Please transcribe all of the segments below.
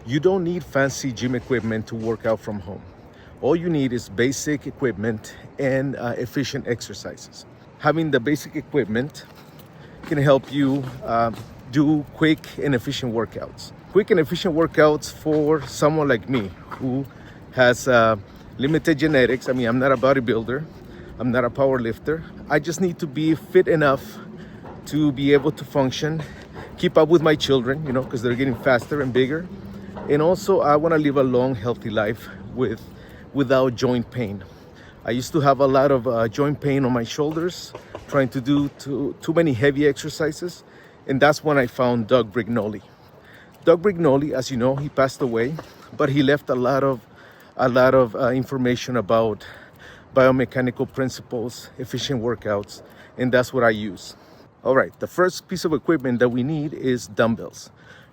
You don't need fancy gym equipment to work out from home. All you need is basic equipment and efficient exercises. Having the basic equipment can help you do quick and efficient workouts. Quick and efficient workouts for someone like me who has limited genetics. I mean, I'm not a bodybuilder, I'm not a power lifter. I just need to be fit enough to be able to function, keep up with my children, because they're getting faster and bigger. And also, I want to live a long, healthy life without joint pain. I used to have a lot of joint pain on my shoulders, trying to do too many heavy exercises. And that's when I found Doug Brignole. Doug Brignole, as you know, he passed away, but he left a lot of information about biomechanical principles, efficient workouts, and that's what I use. All right, the first piece of equipment that we need is dumbbells.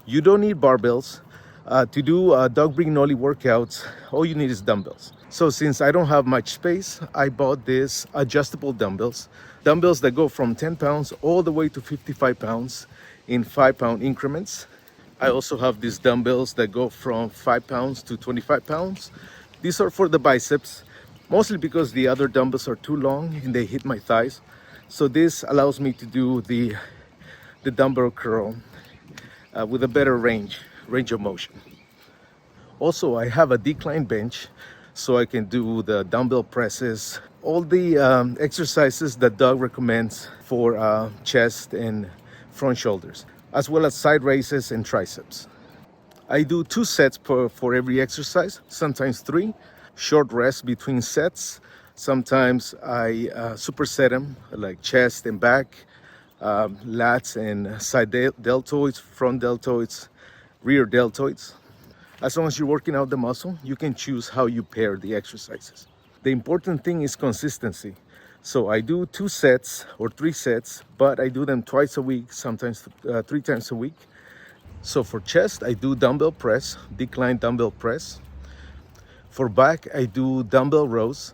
You don't need barbells. To do Doug Brignole workouts, all you need is dumbbells. So since I don't have much space, I bought these adjustable dumbbells. Dumbbells that go from 10 pounds all the way to 55 pounds in 5-pound increments. I also have these dumbbells that go from 5 pounds to 25 pounds. These are for the biceps, mostly because the other dumbbells are too long and they hit my thighs. So this allows me to do the dumbbell curl with a better range of motion. Also, I have a decline bench so I can do the dumbbell presses, all the exercises that Doug recommends for chest and front shoulders, as well as side raises and triceps. I do 2 sets for every exercise, sometimes 3, short rest between sets. Sometimes I superset them, like chest and back, lats and side deltoids, front deltoids, rear deltoids. As long as you're working out the muscle, you can choose how you pair the exercises. The important thing is consistency. So I do 2 sets or 3 sets, but I do them twice a week, sometimes 3 times a week. So for chest, I do dumbbell press, decline dumbbell press. For back, I do dumbbell rows.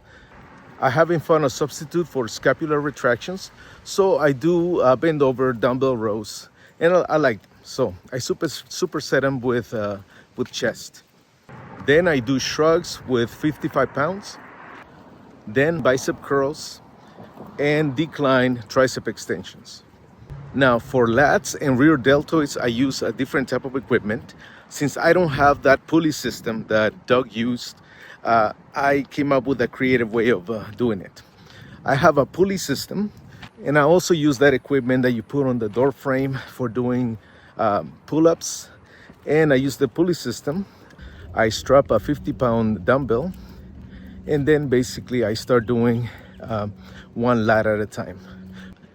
I haven't found a substitute for scapular retractions, so I do bend over dumbbell rows, and I like them. So I superset them with chest. Then I do shrugs with 55 pounds, then bicep curls, and decline tricep extensions. Now for lats and rear deltoids, I use a different type of equipment. Since I don't have that pulley system that Doug used, I came up with a creative way of doing it. I have a pulley system, and I also use that equipment that you put on the door frame for doing pull-ups. And I use the pulley system. I strap a 50-pound dumbbell, and then basically I start doing 1 lat at a time.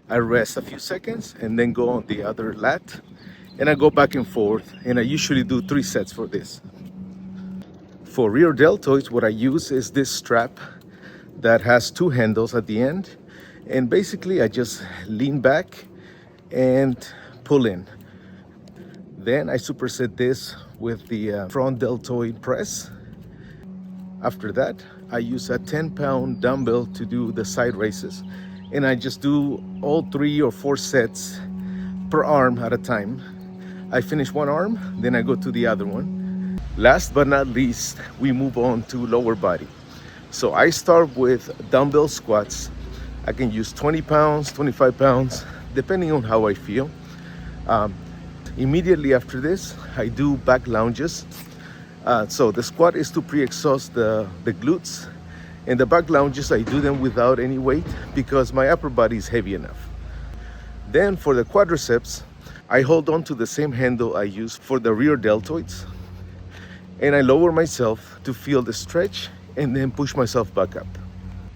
I rest a few seconds and then go on the other lat, and I go back and forth, and I usually do 3 sets for this. For rear deltoids, what I use is this strap that has 2 handles at the end, and basically I just lean back and pull in. Then I superset this with the front deltoid press. After that, I use a 10-pound dumbbell to do the side raises, and I just do all 3 or 4 sets per arm at a time. I finish one arm, then I go to the other one. Last but not least, we move on to lower body. So I start with dumbbell squats. I can use 20 pounds, 25 pounds, depending on how I feel. Immediately after this, I do back lunges. So the squat is to pre-exhaust the glutes. And the back lunges, I do them without any weight because my upper body is heavy enough. Then for the quadriceps, I hold on to the same handle I use for the rear deltoids. And I lower myself to feel the stretch and then push myself back up.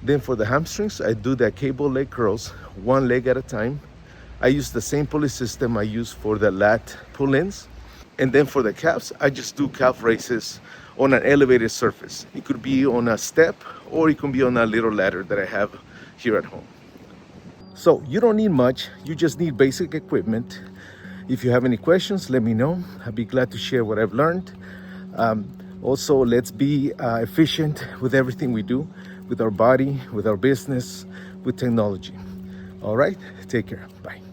Then for the hamstrings, I do the cable leg curls, 1 leg at a time. I use the same pulley system I use for the lat pull-ins. And then for the calves, I just do calf raises on an elevated surface. It could be on a step or it can be on a little ladder that I have here at home. So you don't need much, you just need basic equipment. If you have any questions, let me know. I'd be glad to share what I've learned. Also, let's be efficient with everything we do, with our body, with our business, with technology. All right, take care. Bye.